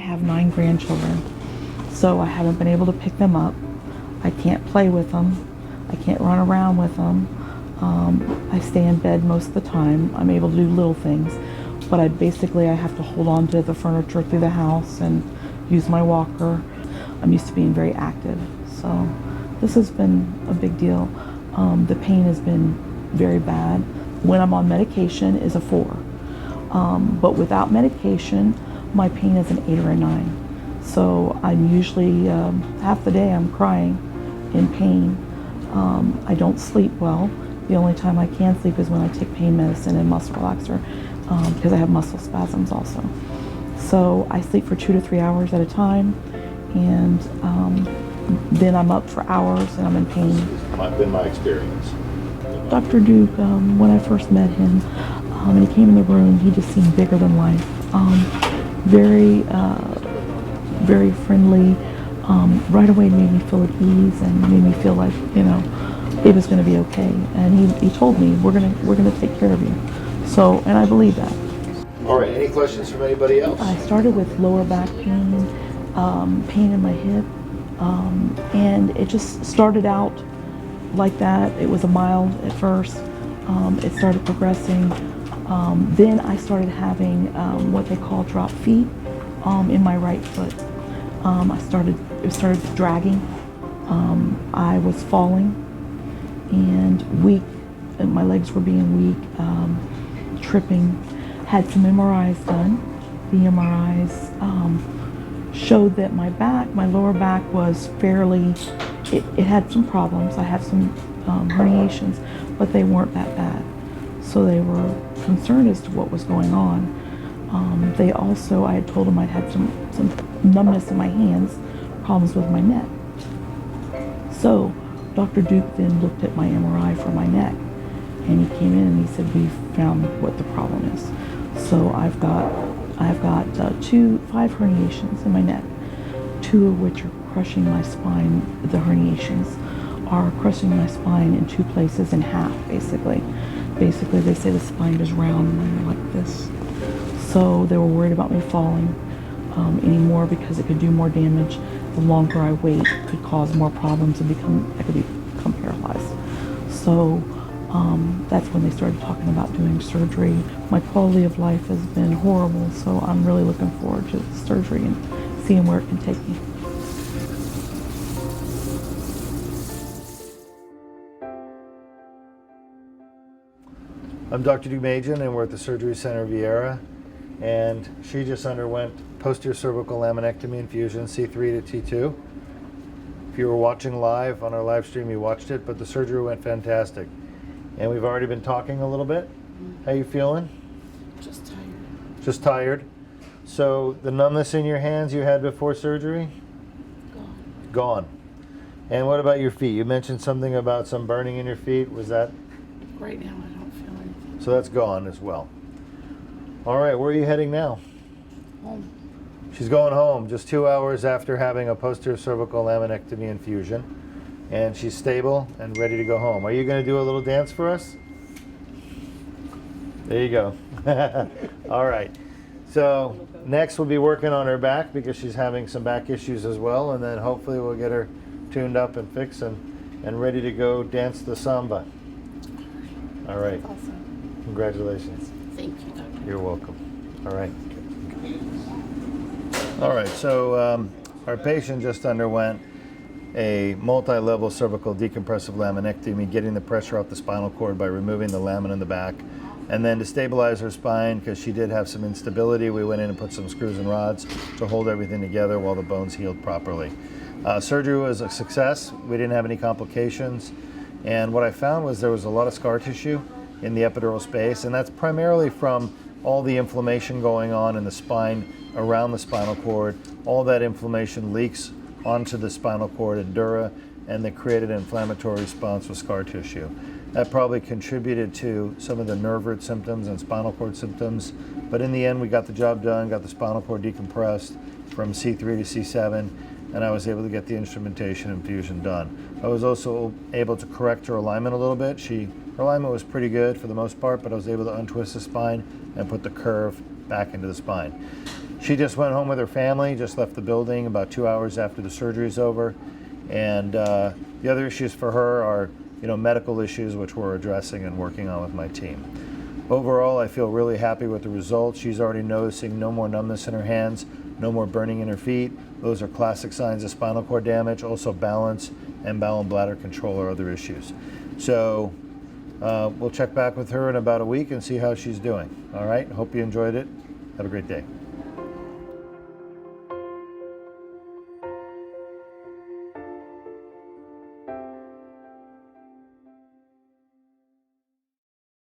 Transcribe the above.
have 9 grandchildren, so I haven't been able to pick them up. I can't play with them. I can't run around with them. I stay in bed most of the time. I'm able to do little things, but I have to hold on to the furniture through the house and use my walker. I'm used to being very active, so this has been a big deal. The pain has been very bad. When I'm on medication is a 4, but without medication, my pain is an 8 or a 9. So I'm usually, half the day I'm crying in pain. I don't sleep well. The only time I can sleep is when I take pain medicine and muscle relaxer, because I have muscle spasms also. So I sleep for 2 to 3 hours at a time, and then I'm up for hours and I'm in pain. That's been my experience. Dr. Deuk, when I first met him, and he came in the room, he just seemed bigger than life. Very friendly. Right away made me feel at ease and made me feel like, it was going to be okay. And he told me, we're going to take care of you. So, and I believe that. All right, any questions from anybody else? I started with lower back pain, pain in my hip, and it just started out like that. It was a mild at first. It started progressing. Then I started having what they call drop feet in my right foot. It started dragging. I was falling and weak, and my legs were being weak, tripping. Had some MRIs done. The MRIs showed that my lower back was fairly, it had some problems. I had some herniations, but they weren't that bad. So they were concerned as to what was going on. I had told them I'd had some numbness in my hands, problems with my neck. So Dr. Deuk then looked at my MRI for my neck, and he came in and he said, we found what the problem is. So I've got 5 herniations in my neck, 2 of which are crushing my spine. The herniations are crushing my spine in 2 places in half, basically. Basically, they say the spine is round when you're like this. So they were worried about me falling anymore because it could do more damage. The longer I wait, it could cause more problems and I could become paralyzed. So that's when they started talking about doing surgery. My quality of life has been horrible, so I'm really looking forward to the surgery and seeing where it can take me. I'm Dr. Deukmedjian, and we're at the Surgery Center Viera, and she just underwent posterior cervical laminectomy infusion, C3 to T2. If you were watching live on our live stream, you watched it, but the surgery went fantastic. And we've already been talking a little bit. How you feeling? Just tired. Just tired. So the numbness in your hands you had before surgery? Gone. Gone. And what about your feet? You mentioned something about some burning in your feet. Was that? Right now I don't feel anything. So that's gone as well. All right, where are you heading now? Home. She's going home just 2 hours after having a posterior cervical laminectomy infusion. And she's stable and ready to go home. Are you going to do a little dance for us? There you go. All right. So next we'll be working on her back because she's having some back issues as well, and then hopefully we'll get her tuned up and fixed and ready to go dance the samba. All right. Awesome. Congratulations. Thank you, Doctor. You're welcome. All right. All right. So our patient just underwent a multi-level cervical decompressive laminectomy, getting the pressure off the spinal cord by removing the lamin in the back. And then to stabilize her spine, because she did have some instability, we went in and put some screws and rods to hold everything together while the bones healed properly. Surgery was a success. We didn't have any complications. And what I found was there was a lot of scar tissue in the epidural space, and that's primarily from all the inflammation going on in the spine around the spinal cord. All that inflammation leaks onto the spinal cord and dura, and they created an inflammatory response with scar tissue. That probably contributed to some of the nerve root symptoms and spinal cord symptoms, but in the end we got the job done, got the spinal cord decompressed from C3 to C7, and I was able to get the instrumentation infusion done. I was also able to correct her alignment a little bit. Her alignment was pretty good for the most part, but I was able to untwist the spine and put the curve back into the spine. She just went home with her family, just left the building about 2 hours after the surgery is over. And the other issues for her are, medical issues, which we're addressing and working on with my team. Overall, I feel really happy with the results. She's already noticing no more numbness in her hands, no more burning in her feet. Those are classic signs of spinal cord damage. Also balance and bowel and bladder control are other issues. So we'll check back with her in about a week and see how she's doing. All right, hope you enjoyed it. Have a great day.